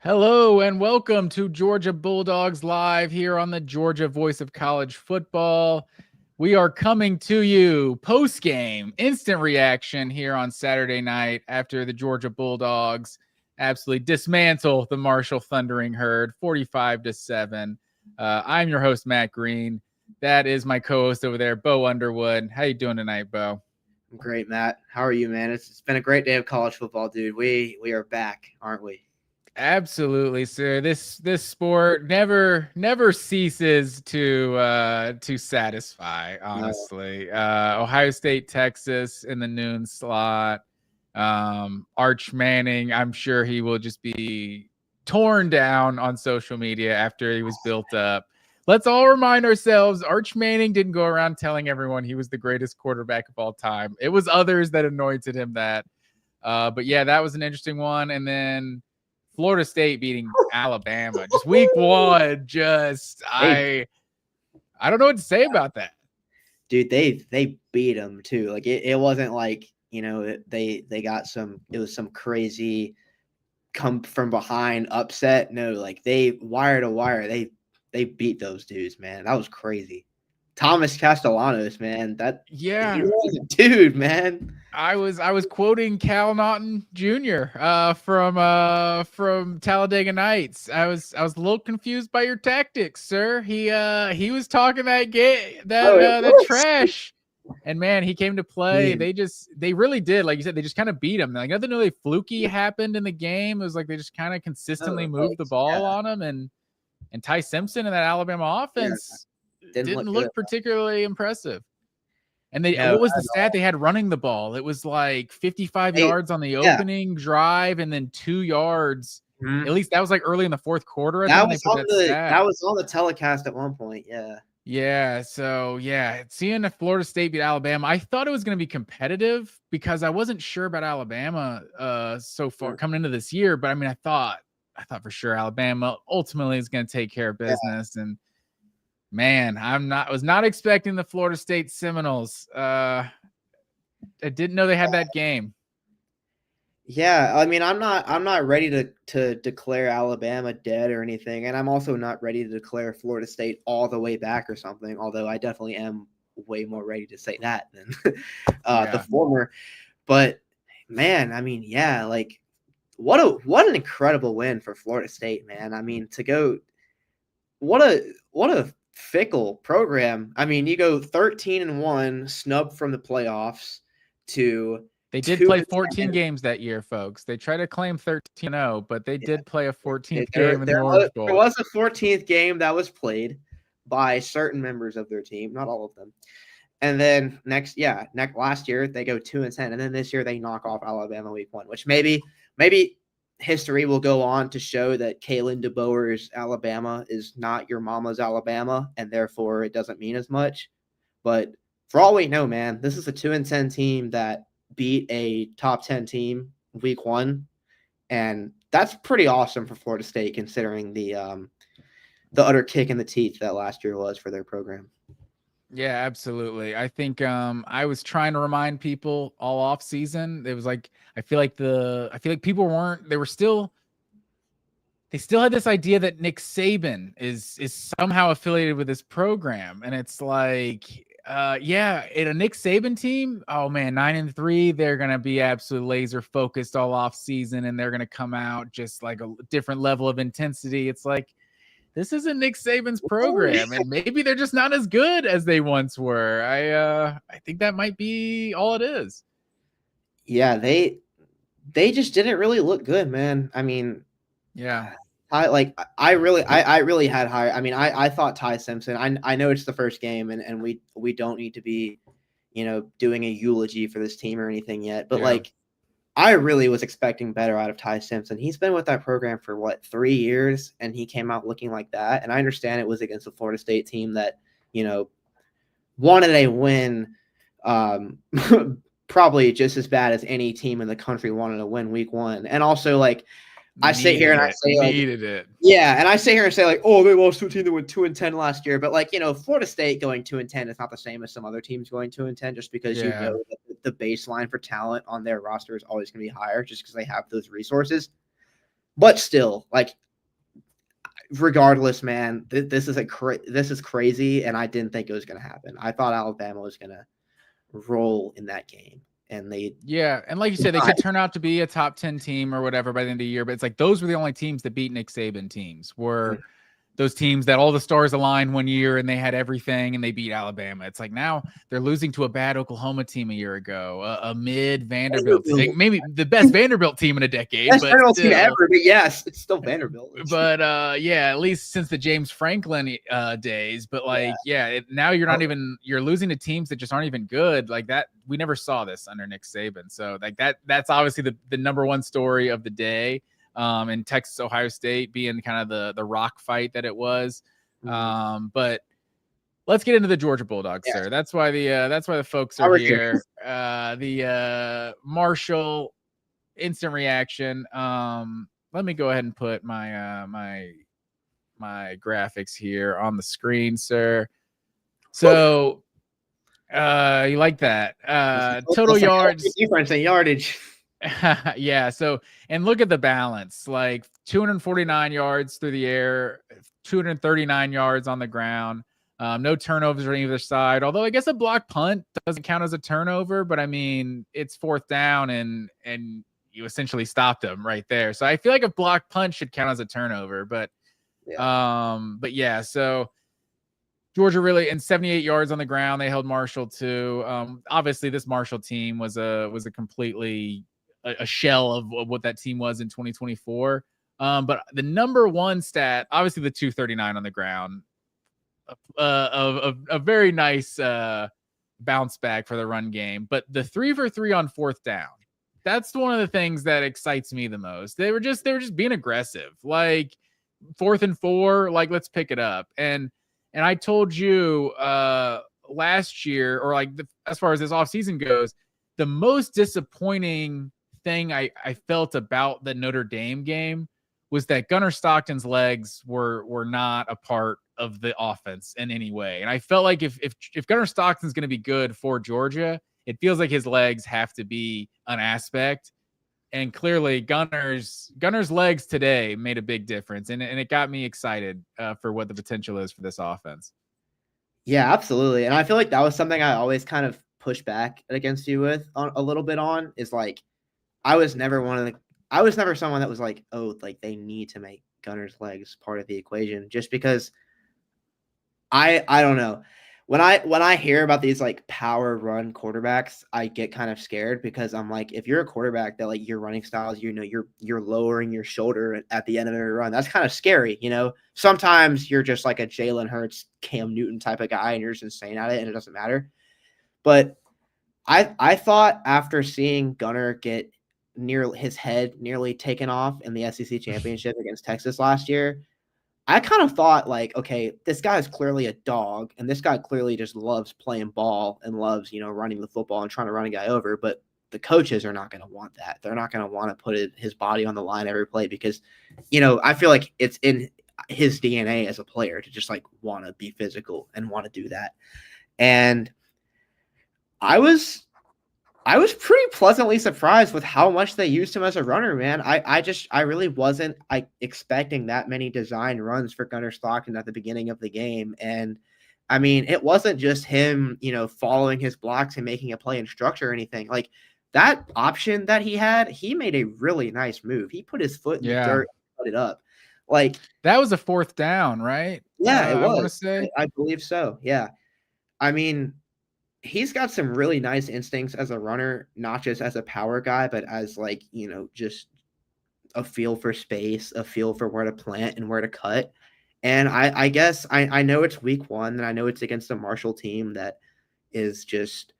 Hello and welcome to Georgia Bulldogs Live here on the Georgia Voice of College Football. We are coming to you post-game, instant reaction here on Saturday night after the Georgia Bulldogs absolutely dismantle the Marshall Thundering Herd 45-7. I'm your host, Matt Green. That is my co-host over there, Bo Underwood. How you doing tonight, Bo? I'm great, Matt. How are you, man? It's been a great day of college football, dude. We are back, aren't we? Absolutely, sir. This sport never ceases to satisfy. Honestly, Ohio State, Texas in the noon slot. Arch Manning, I'm sure he will just be torn down on social media after he was built up. Let's all remind ourselves, Arch Manning didn't go around telling everyone he was the greatest quarterback of all time. It was others that anointed him that. But yeah, that was an interesting one. And then Florida State beating Alabama, just week one. I don't know what to say about that. Dude, they beat them too. Like it wasn't like, they got it was some crazy come from behind upset. No, like they wire to wire. They beat those dudes, man. That was crazy. Thomas Castellanos, man. He was a dude, man. I was quoting Cal Naughton Jr. From Talladega Nights. I was a little confused by your tactics, sir. He was talking that trash. And man, he came to play. Yeah. They really did, like you said, they just kind of beat him. Like nothing really fluky happened in the game. It was like they just kind of consistently moved the ball on him, and Ty Simpson and that Alabama offense didn't look particularly impressive. And what was the stat they had running the ball? It was like 55 yards on the opening drive and then 2 yards. Mm-hmm. At least that was like early in the fourth quarter. That was on the telecast at one point. Yeah. Yeah. So yeah, seeing Florida State beat Alabama, I thought it was going to be competitive because I wasn't sure about Alabama so far coming into this year. But I mean, I thought for sure Alabama ultimately is going to take care of business. And man, I was not expecting the Florida State Seminoles. I didn't know they had that game. Yeah, I mean, I'm not ready to declare Alabama dead or anything, and I'm also not ready to declare Florida State all the way back or something. Although I definitely am way more ready to say that than the former. But man, I mean, yeah, like what an incredible win for Florida State, man. I mean, what a fickle program. I mean, you go 13-1, snubbed from the playoffs to. They did play 14 games that year, folks. They try to claim 13-0, but they did play a 14th game in the Orange Bowl. There was a 14th game that was played by certain members of their team, not all of them. And then last year they go 2-10, and then this year they knock off Alabama week 1, which maybe history will go on to show that Kalen DeBoer's Alabama is not your mama's Alabama, and therefore it doesn't mean as much. But for all we know, man, this is a 2-10 team that beat a top 10 team week 1, and that's pretty awesome for Florida State considering the utter kick in the teeth that last year was for their program. Yeah, absolutely. I think I was trying to remind people all off season. It was like I feel like people they still had this idea that Nick Saban is somehow affiliated with this program, and it's like in a Nick Saban team, oh man, 9-3, they're gonna be absolutely laser focused all off season, and they're gonna come out just like a different level of intensity. It's like this isn't Nick Saban's program, and maybe they're just not as good as they once were. I think that might be all it is. Yeah, they just didn't really look good, man. I mean, yeah. I really had higher. I mean, I thought Ty Simpson. I know it's the first game, and we don't need to be, doing a eulogy for this team or anything yet. But I really was expecting better out of Ty Simpson. He's been with that program for 3 years, and he came out looking like that. And I understand it was against the Florida State team that wanted a win, probably just as bad as any team in the country wanted to win week 1, and also I sit here and I say it. Yeah, and I sit here and say oh, they lost to a team that went 2-10 last year, but Florida State going 2-10 is not the same as some other teams going 2-10, just because that the baseline for talent on their roster is always going to be higher, just because they have those resources. But still, like, regardless, man, this is crazy, and I didn't think it was going to happen. I thought Alabama was going to roll in that game, and yeah, and like you said, they could turn out to be a top 10 team or whatever by the end of the year, but it's like those were the only teams that beat Nick Saban teams were those teams that all the stars aligned one year and they had everything and they beat Alabama. It's like now they're losing to a bad Oklahoma team a year ago, a mid Vanderbilt team, maybe the best Vanderbilt team in a decade, best but Vanderbilt still, team ever. But yes, it's still Vanderbilt. But yeah, at least since the James Franklin days. But like, now you're not even you're losing to teams that just aren't even good like that. We never saw this under Nick Saban, so like that's obviously the number one story of the day. And Texas, Ohio State being kind of the rock fight that it was. But let's get into the Georgia Bulldogs, sir. That's why the folks are here. The Marshall instant reaction. Let me go ahead and put my my graphics here on the screen, sir. So you like that? Total yards. Difference in yardage. Yeah. So, and look at the balance, like 249 yards through the air, 239 yards on the ground. No turnovers on either side. Although I guess a block punt doesn't count as a turnover, but I mean, it's fourth down and you essentially stopped them right there. So I feel like a block punt should count as a turnover, but yeah, so Georgia really, and 78 yards on the ground, they held Marshall to. Obviously, this Marshall team was a completely a shell of what that team was in 2024. But the number one stat, obviously the 239 on the ground, a very nice bounce back for the run game. But the 3 for 3 on fourth down, that's one of the things that excites me the most. They were just being aggressive, like 4th and 4, like let's pick it up. And I told you last year, or like as far as this offseason goes, the most disappointing thing I felt about the Notre Dame game was that Gunnar Stockton's legs were not a part of the offense in any way. And I felt like if Gunnar Stockton's going to be good for Georgia, it feels like his legs have to be an aspect. And clearly Gunner's legs today made a big difference. And it got me excited for what the potential is for this offense. Yeah, absolutely. And I feel like that was something I always kind of pushed back against you with a little bit on, is like, I was never someone that was like, oh, like they need to make Gunner's legs part of the equation, just because I don't know. When I hear about these like power run quarterbacks, I get kind of scared, because I'm like, if you're a quarterback that like your running styles, you're lowering your shoulder at the end of every run, that's kind of scary. Sometimes you're just like a Jalen Hurts, Cam Newton type of guy, and you're just insane at it, and it doesn't matter. But I thought after seeing Gunner get his head nearly taken off in the SEC championship against Texas last year, I kind of thought like, okay, this guy is clearly a dog, and this guy clearly just loves playing ball and loves, running the football and trying to run a guy over. But the coaches are not going to want that. They're not going to want to put his body on the line every play, because, I feel like it's in his DNA as a player to just like want to be physical and want to do that. And I was pretty pleasantly surprised with how much they used him as a runner, man. I really wasn't expecting that many design runs for Gunnar Stockton at the beginning of the game. And I mean, it wasn't just him, following his blocks and making a play in structure or anything. Like, that option that he had, he made a really nice move. He put his foot in the dirt and put it up. Like, that was a fourth down, right? Yeah, it was. I want to say. I believe so. Yeah. I mean, he's got some really nice instincts as a runner, not just as a power guy, but as like, just a feel for space, a feel for where to plant and where to cut. And I guess I know it's week 1, and I know it's against a Marshall team that is just,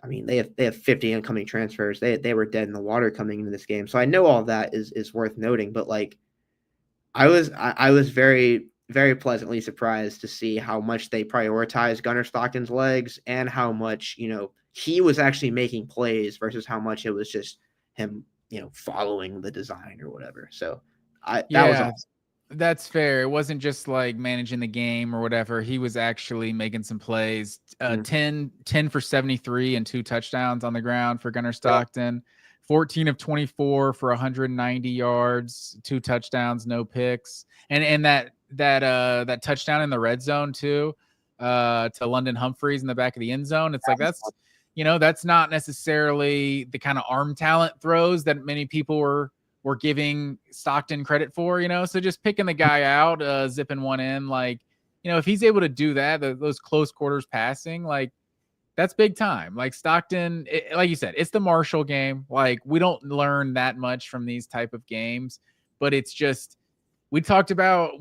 I mean, they have 50 incoming transfers. They were dead in the water coming into this game. So I know all of that is worth noting, but like, I was very, very pleasantly surprised to see how much they prioritized Gunnar Stockton's legs, and how much, he was actually making plays versus how much it was just him, following the design or whatever. So that was awesome. That's fair. It wasn't just like managing the game or whatever. He was actually making some plays. 10 for 73 and 2 touchdowns on the ground for Gunnar Stockton. 14 of 24 for 190 yards, 2 touchdowns, no picks. And that touchdown in the red zone too, to London Humphreys in the back of the end zone. It's like that's not necessarily the kind of arm talent throws that many people were giving Stockton credit for, so just picking the guy out, zipping one in, like, if he's able to do that, those close quarters passing, like, that's big time. Like Stockton, like you said, it's the Marshall game. Like, we don't learn that much from these type of games, but it's just, we talked about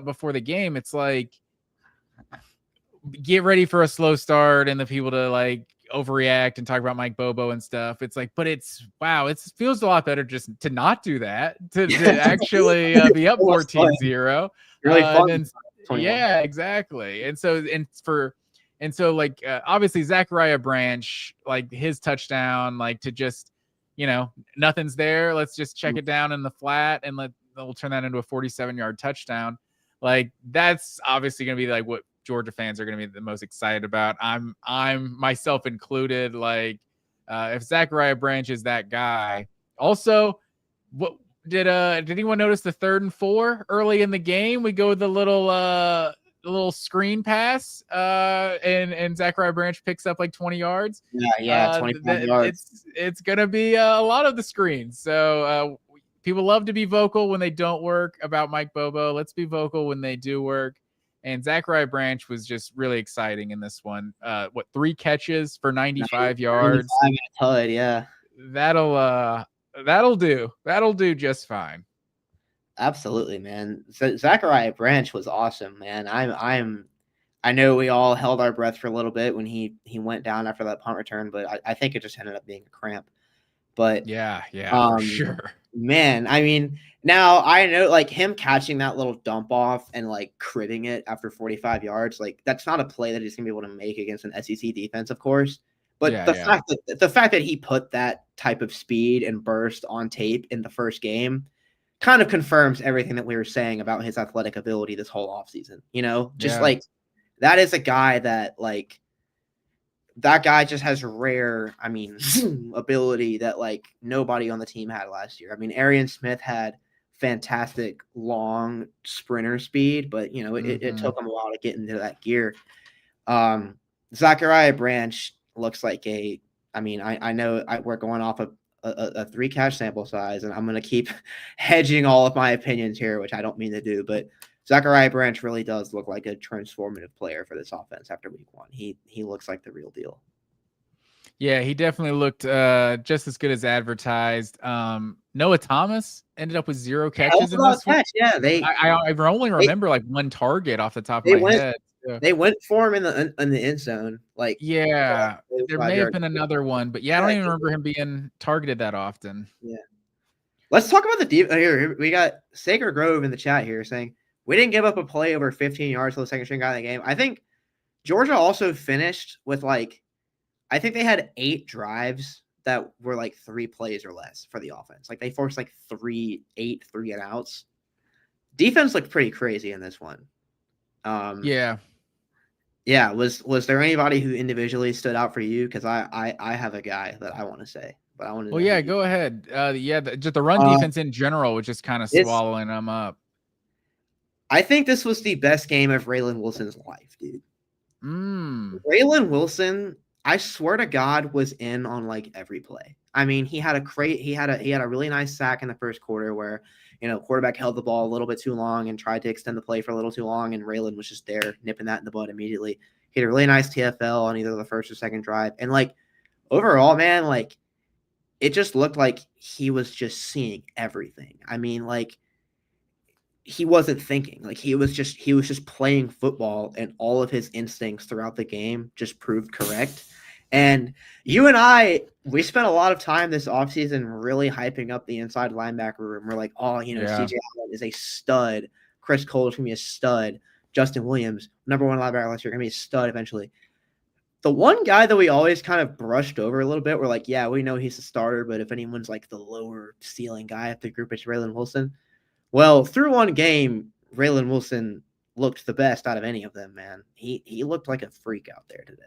before the game. It's like, get ready for a slow start and the people to like overreact and talk about Mike Bobo and stuff. It's like, but it's wow, it feels a lot better just to not do that, to actually be up 14-0. Really fun. Yeah, exactly. And so like obviously Zachariah Branch, like his touchdown, like to just, nothing's there, let's just check it down in the flat and we'll turn that into a 47-yard touchdown. Like, that's obviously going to be like what Georgia fans are going to be the most excited about. I'm myself included. Like, if Zachariah Branch is that guy. Also, what did anyone notice the 3rd and 4 early in the game? We go with the little screen pass, and Zachariah Branch picks up like 20 yards. Yeah, 25 yards. It's gonna be a lot of the screens. So people love to be vocal when they don't work about Mike Bobo. Let's be vocal when they do work. And Zachariah Branch was just really exciting in this one. 3 catches for 95 yards? 95 yeah. That'll do just fine. Absolutely, man. Zachariah Branch was awesome, man. I know we all held our breath for a little bit when he went down after that punt return, but I think it just ended up being a cramp. But yeah, for sure. Man, I mean, now I know like him catching that little dump off and like cribbing it after 45 yards, like that's not a play that he's gonna be able to make against an SEC defense, of course. But the fact that he put that type of speed and burst on tape in the first game kind of confirms everything that we were saying about his athletic ability this whole offseason. Like that is a guy that guy just has rare, ability that like nobody on the team had last year. I mean, Arian Smith had fantastic long sprinter speed, but it took him a while to get into that gear. Zachariah Branch looks like I know we're going off a 3 catch sample size, and I'm going to keep hedging all of my opinions here, which I don't mean to do, but Zachariah Branch really does look like a transformative player for this offense after week 1. He looks like the real deal. Yeah, he definitely looked just as good as advertised. Noah Thomas ended up with 0 catches in this one. Yeah, I only remember like 1 target off the top of my head. They went for him in the end zone. Like, yeah, there may have been another one, but I don't even remember him being targeted that often. Yeah. Let's talk about the deep. Here we got Sacred Grove in the chat here saying, we didn't give up a play over 15 yards for the second string guy in the game. I think Georgia also finished with I think they had 8 drives that were like 3 plays or less for the offense. Like they forced like 3 and outs. Defense looked pretty crazy in this one. Yeah. Was there anybody who individually stood out for you? Because I have a guy that I want to say, but I want to. Well, yeah, go ahead. Just the run defense in general was just kind of swallowing them up. I think this was the best game of Raylan Wilson's life, dude. Raylan Wilson, I swear to God, was in on like every play. I mean, he had a really nice sack in the first quarter where, quarterback held the ball a little bit too long and tried to extend the play for a little too long, and Raylan was just there nipping that in the bud immediately. He had a really nice TFL on either the first or second drive. And like overall, man, like it just looked like he was just seeing everything. I mean, like he wasn't thinking, like he was just playing football, and all of his instincts throughout the game just proved correct. And you and I, we spent a lot of time this offseason really hyping up the inside linebacker room. We're like, CJ Allen is a stud. Chris Cole is going to be a stud. Justin Williams, number 1 linebacker last year, going to be a stud eventually. The one guy that we always kind of brushed over a little bit, we're like, yeah, we know he's a starter, but if anyone's like the lower ceiling guy of the group, it's Raylan Wilson. Well, through one game, Raylan Wilson looked the best out of any of them, man. He looked like a freak out there today.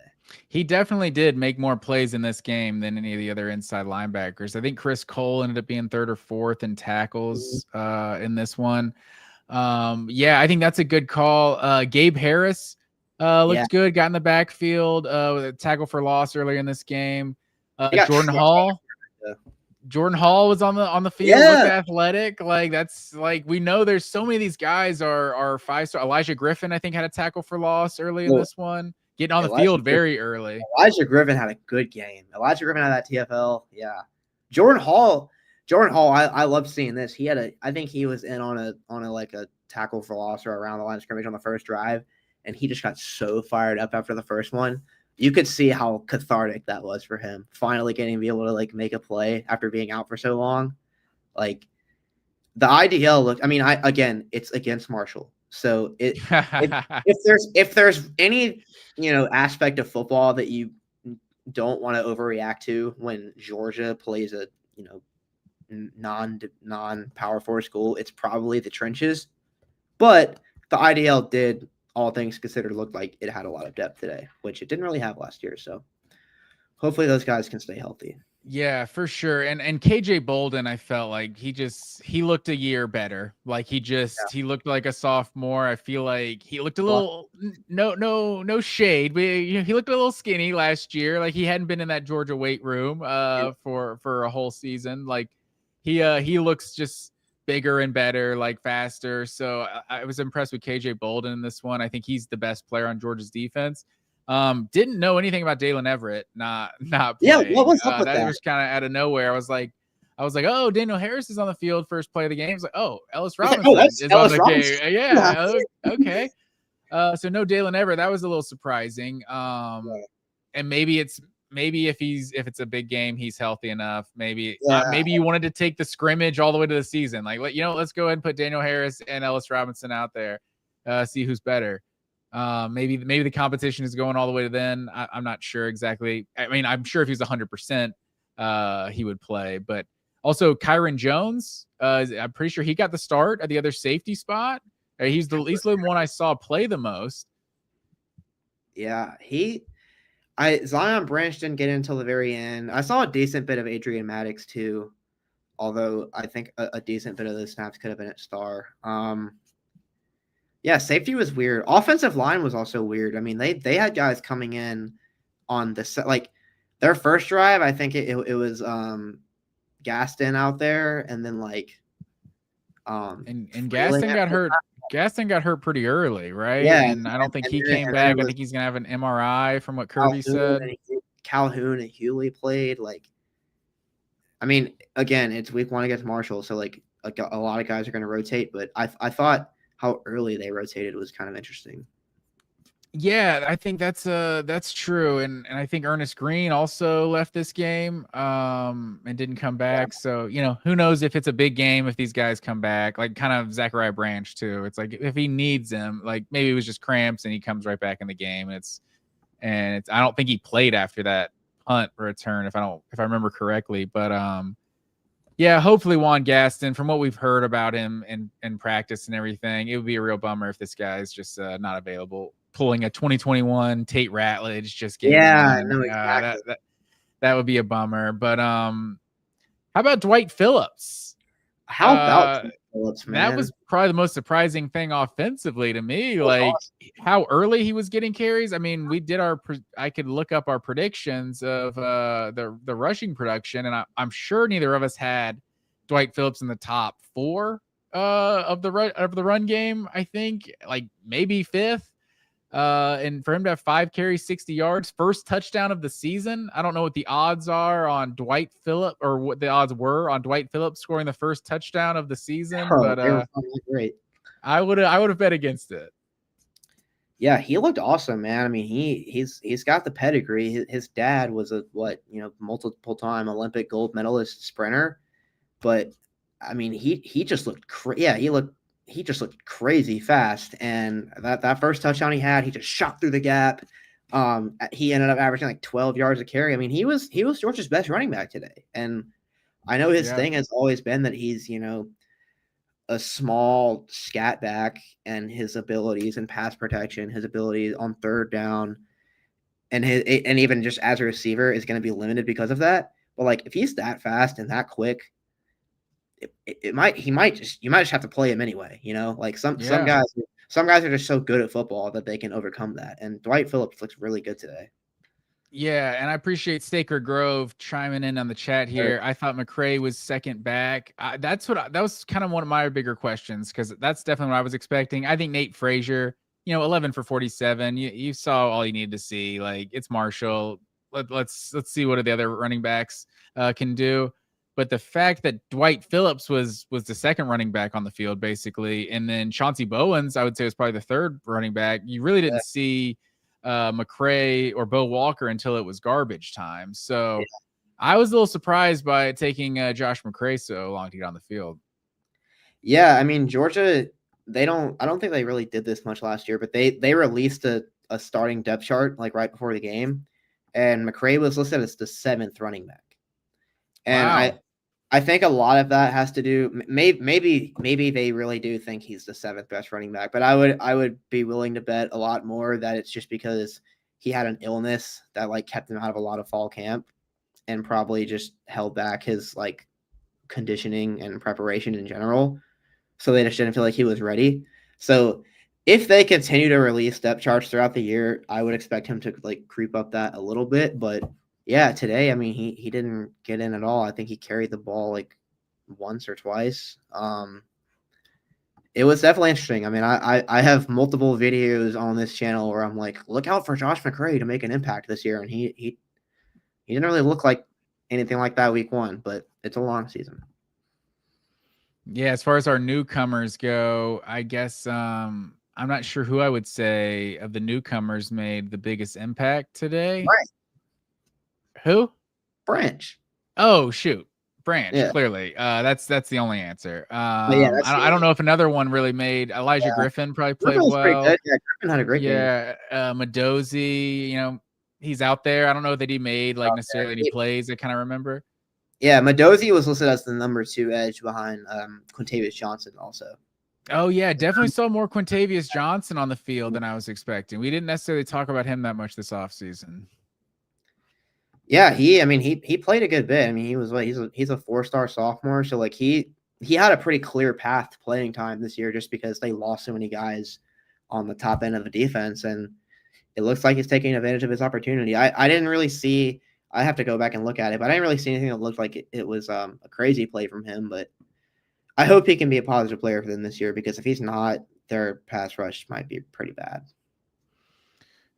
He definitely did make more plays in this game than any of the other inside linebackers. I think Chris Cole ended up being 3rd or 4th in tackles in this one. Yeah, I think that's a good call. Gabe Harris looked good, got in the backfield with a tackle for loss earlier in this game. Jordan Hall. Jordan Hall was on the field, looked athletic. Like that's like we know there's so many of these guys are 5-star. Elijah Griffin, I think, had a tackle for loss early in this one. Getting on the field very early. Elijah Griffin had a good game. Elijah Griffin had that TFL. Yeah. Jordan Hall, I love seeing this. I think he was in on a like a tackle for loss or around the line of scrimmage on the first drive, and he just got so fired up after the first one. You could see how cathartic that was for him. Finally getting to be able to like make a play after being out for so long. Like the IDL looked, I mean, again, it's against Marshall. So if there's any, aspect of football that you don't want to overreact to when Georgia plays a, non power 4 school, it's probably the trenches. But the IDL did, all things considered, look like it had a lot of depth today, which it didn't really have last year. So hopefully those guys can stay healthy. Yeah, for sure. And KJ Bolden, I felt like he looked a year better. Like he looked like a sophomore. I feel like he looked a little no shade, but he looked a little skinny last year. Like he hadn't been in that Georgia weight room for a whole season. Like he looks just bigger and better, like faster. So I was impressed with KJ Bolden in this one. I think he's the best player on Georgia's defense. Didn't know anything about Dalen Everett not playing. Yeah, what was up with that? That was kind of out of nowhere. I was like, oh, Daniel Harris is on the field first play of the game. I was like, oh, Ellis Robinson is Ellis on the game. Yeah, okay. So no Dalen Everett. That was a little surprising. And maybe if it's a big game, he's healthy enough. Maybe you wanted to take the scrimmage all the way to the season. Like, let's go ahead and put Daniel Harris and Ellis Robinson out there, see who's better. Maybe the competition is going all the way to then. I'm not sure exactly. I mean, I'm sure if he was 100%, he would play. But also Kyron Jones, I'm pretty sure he got the start at the other safety spot. He's the one I saw play the most. Yeah, Zion Branch didn't get in until the very end. I saw a decent bit of Adrian Maddox too, although I think a decent bit of those snaps could have been at star. Yeah, safety was weird. Offensive line was also weird. I mean, they had guys coming in on the like their first drive. I think it was Gaston out there, and then like and Gaston got hurt. Gaston got hurt pretty early, right? Yeah, and I don't think he came back. I think he's gonna have an MRI from what Kirby said. Calhoun and Hewley played. Like, I mean, again, it's week 1 against Marshall, so like a lot of guys are gonna rotate. But I thought how early they rotated was kind of interesting. Yeah, I think that's true, and I think Ernest Green also left this game and didn't come back. So who knows if it's a big game if these guys come back, like kind of Zachariah Branch too. It's like if he needs him, like maybe it was just cramps and he comes right back in the game. I don't think he played after that punt return if I remember correctly, but yeah, hopefully Juan Gaston, from what we've heard about him in practice and everything, it would be a real bummer if this guy's just not available. Pulling a 2021 Tate Ratledge just game. Yeah, no, exactly. That would be a bummer. But how about Dwight Phillips? How about Dwight Phillips, man? That was probably the most surprising thing offensively to me. Like how early he was getting carries. I mean, I could look up our predictions of the rushing production, and I'm sure neither of us had Dwight Phillips in the top 4 of the run game. I think like maybe 5th. And for him to have 5 carries, 60 yards, first touchdown of the season. I don't know what the odds are on Dwight Phillips, or what the odds were on Dwight Phillips scoring the first touchdown of the season. But great. I would have bet against it. Yeah, he looked awesome, man. I mean, he's got the pedigree. His dad was a multiple time Olympic gold medalist sprinter, but I mean, he just looked he just looked crazy fast. And that first touchdown he had, he just shot through the gap. He ended up averaging like 12 yards a carry. I mean, he was Georgia's best running back today. And I know his thing has always been that he's, a small scat back, and his abilities in pass protection, his abilities on third down, and even just as a receiver is going to be limited because of that. But like if he's that fast and that quick, you might just have to play him anyway. Like some Yeah. guys are just so good at football that they can overcome that. And Dwight Phillips looks really good today. Yeah, and I appreciate Staker Grove chiming in on the chat here. I thought McCray was second back. That was kind of one of my bigger questions, because that's definitely what I was expecting. I think Nate Frazier, 11 for 47. You saw all you needed to see. Like, it's Marshall. Let's see what the other running backs can do. But the fact that Dwight Phillips was the second running back on the field, basically, and then Chauncey Bowens, I would say, was probably the third running back. You really didn't see McCray or Bo Walker until it was garbage time. So I was a little surprised by it taking Josh McCray so long to get on the field. Yeah, I mean, Georgia, I don't think they really did this much last year, but they released a starting depth chart like right before the game, and McCray was listed as the 7th running back. And wow. I think a lot of that has to do maybe they really do think he's the 7th best running back, but I would be willing to bet a lot more that it's just because he had an illness that like kept him out of a lot of fall camp and probably just held back his like conditioning and preparation in general. So they just didn't feel like he was ready. So if they continue to release depth charts throughout the year, I would expect him to like creep up that a little bit, but yeah, today, I mean, he didn't get in at all. I think he carried the ball like once or twice. It was definitely interesting. I mean, I have multiple videos on this channel where I'm like, look out for Josh McCray to make an impact this year, and he didn't really look like anything like that week 1, but it's a long season. Yeah, as far as our newcomers go, I guess I'm not sure who I would say of the newcomers made the biggest impact today. Right. Who? Branch. Oh, shoot. Branch, Yeah. clearly. That's the only answer. Yeah, that's I don't know if another one really made. Elijah Griffin probably played Griffin was pretty well. good. Yeah, Griffin had a great game. Yeah, Madozi, he's out there. I don't know that he made like necessarily any plays I kind of remember. Yeah, Madozi was listed as the number 2 edge behind Quintavious Johnson also. Oh, yeah, definitely saw more Quintavious Johnson on the field than I was expecting. We didn't necessarily talk about him that much this offseason. Yeah, he played a good bit. I mean, he's a 4-star sophomore, so like he had a pretty clear path to playing time this year just because they lost so many guys on the top end of the defense, and it looks like he's taking advantage of his opportunity. I didn't really see. I have to go back and look at it, but I didn't really see anything that looked like it was a crazy play from him. But I hope he can be a positive player for them this year, because if he's not, their pass rush might be pretty bad.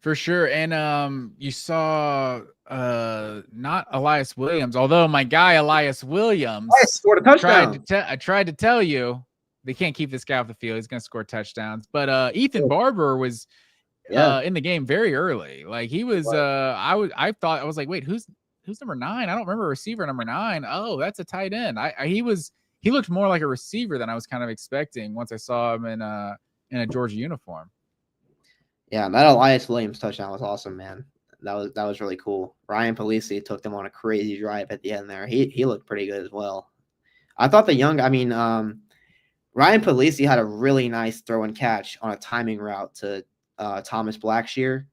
For sure. And you saw not Elias Williams, although my guy Elias Williams scored a touchdown. I tried to tell you they can't keep this guy off the field. He's going to score touchdowns. But Ethan Barber was in the game very early. Like he was I was like, wait, who's number 9? I don't remember a receiver number 9. Oh, that's a tight end. He looked more like a receiver than I was kind of expecting once I saw him in a Georgia uniform. Yeah, that Elias Williams touchdown was awesome, man. That was really cool. Ryan Palisi took them on a crazy drive at the end there. He looked pretty good as well. I thought Ryan Palisi had a really nice throw and catch on a timing route to Thomas Blackshear.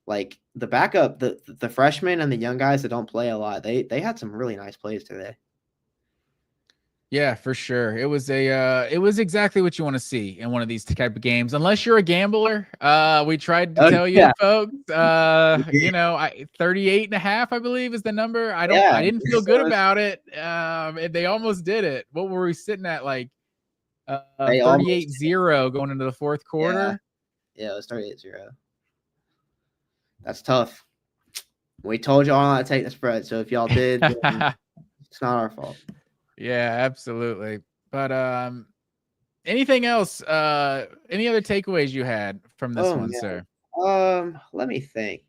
Like the backup, the freshmen and the young guys that don't play a lot, they had some really nice plays today. Yeah, for sure. It was exactly what you want to see in one of these type of games. Unless you're a gambler, we tried to tell you folks, 38.5, I believe is the number. I didn't feel good about it. They almost did it. What were we sitting at? Like 38-0 going into the fourth quarter. Yeah, it was 38-0. That's tough. We told y'all not to take the spread, so if y'all did, it's not our fault. Yeah, absolutely. But anything else? Any other takeaways you had from this one, sir? Let me think.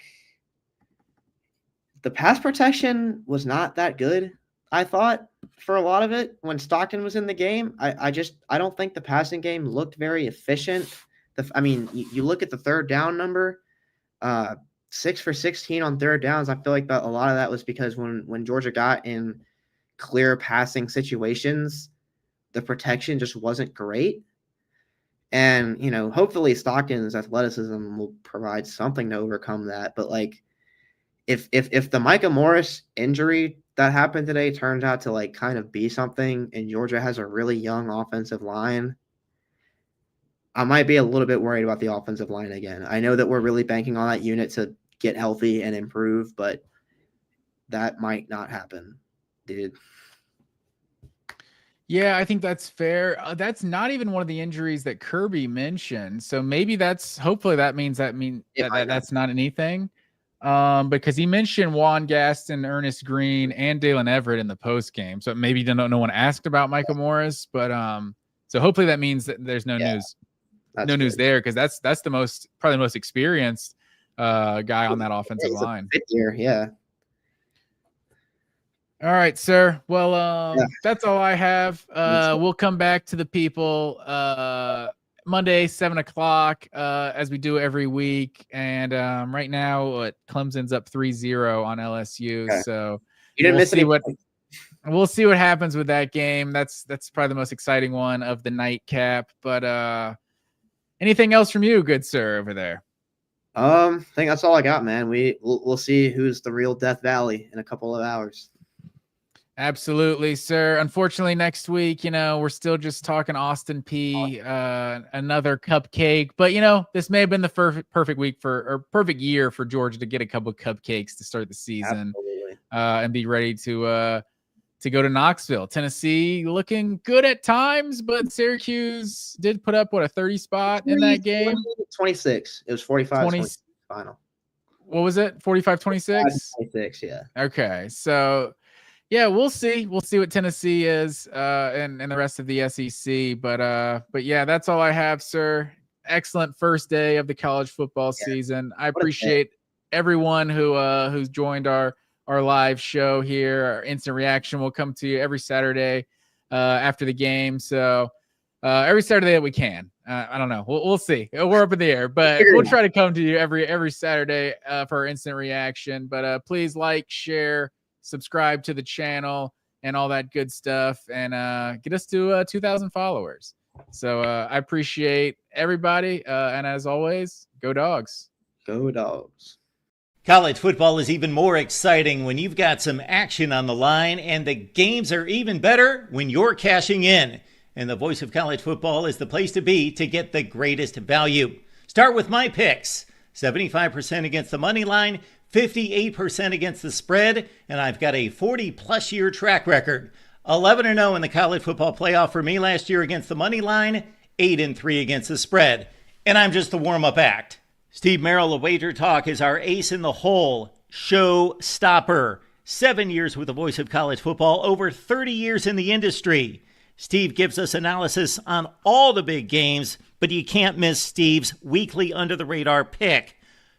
The pass protection was not that good, I thought, for a lot of it when Stockton was in the game. I don't think the passing game looked very efficient. You look at the third down number, 6 for 16 on third downs. I feel like that a lot of that was because when Georgia got in clear passing situations, the protection just wasn't great. And, hopefully Stockton's athleticism will provide something to overcome that. But like, if the Micah Morris injury that happened today turns out to like kind of be something, and Georgia has a really young offensive line, I might be a little bit worried about the offensive line again. I know that we're really banking on that unit to get healthy and improve, but that might not happen, dude. Yeah, I think that's fair. That's not even one of the injuries that Kirby mentioned. So maybe hopefully that means that's not anything. Because he mentioned Juan Gaston, Ernest Green, and Dalen Everett in the post game. So maybe no one asked about Micah Morris, but so hopefully that means that there's no news. No news there, because that's probably the most experienced guy on that offensive line. Year, yeah. All right, sir. Well, that's all I have. We'll come back to the people Monday, 7:00, as we do every week. And right now, Clemson's up 3-0 on LSU. Okay. So you didn't miss anything. We'll see what happens with that game. That's probably the most exciting one of the nightcap. But anything else from you, good sir, over there? I think that's all I got, man. We'll see who's the real Death Valley in a couple of hours. Absolutely, sir. Unfortunately, next week, we're still just talking Austin Peay, another cupcake. But this may have been the perfect year for Georgia to get a couple of cupcakes to start the season, and be ready to go to Knoxville. Tennessee looking good at times, but Syracuse did put up a 30 spot in that game. 26. It was 45-20 final. What was it? 45-26? 26, yeah. Okay, so. Yeah, we'll see. We'll see what Tennessee is and the rest of the SEC. But yeah, that's all I have, sir. Excellent first day of the college football season. I appreciate everyone who's joined our live show here. Our instant reaction will come to you every Saturday after the game. So every Saturday that we can. I don't know. We'll see. We're up in the air, but we'll try to come to you every Saturday for our instant reaction. But please like, share, subscribe to the channel and all that good stuff, and get us to 2,000 followers. So I appreciate everybody, and as always, go Dogs. Go Dogs. College football is even more exciting when you've got some action on the line, and the games are even better when you're cashing in. And the Voice of College Football is the place to be to get the greatest value. Start with my picks. 75% against the money line, 58% against the spread, and I've got a 40-plus year track record. 11-0 in the college football playoff for me last year against the money line, 8-3 against the spread. And I'm just the warm-up act. Steve Merrill of Wager Talk is our ace in the hole, show stopper. 7 years with the Voice of College Football, over 30 years in the industry. Steve gives us analysis on all the big games, but you can't miss Steve's weekly under-the-radar pick.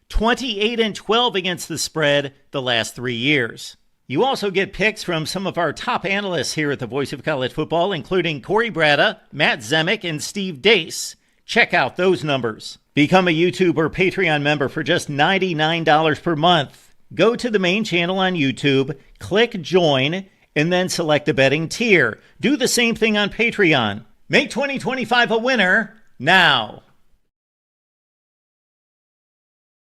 28-12 against the spread the last 3 years. You also get picks from some of our top analysts here at the Voice of College Football, including Corey Bratta, Matt Zemek, and Steve Dace. Check out those numbers. Become a YouTube or Patreon member for just $99 per month. Go to the main channel on YouTube, click join, and then select the betting tier. Do the same thing on Patreon. Make 2025 a winner now.